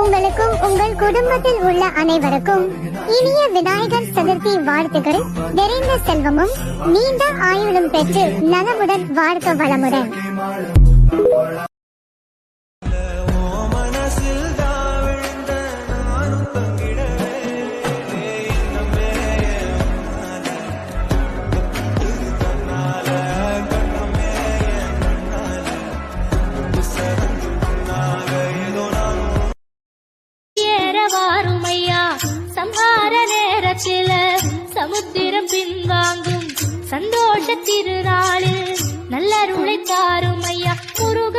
உங்களுக்கும் உங்கள் குடும்பத்தில் உள்ள அனைவருக்கும் இனிய விநாயகர் சதுர்த்தி வாழ்த்துக்கள். நிறைந்த செல்வமும் நீண்ட ஆயுளும் பெற்று நலமுடன் வாழ்க வளமுடன். சம்ஹார நேரத்தில சமுத்திரம் பின்வாங்கும் சந்தோஷ திருநாளில் நல்லருளை தாரும் ஐயா முருக.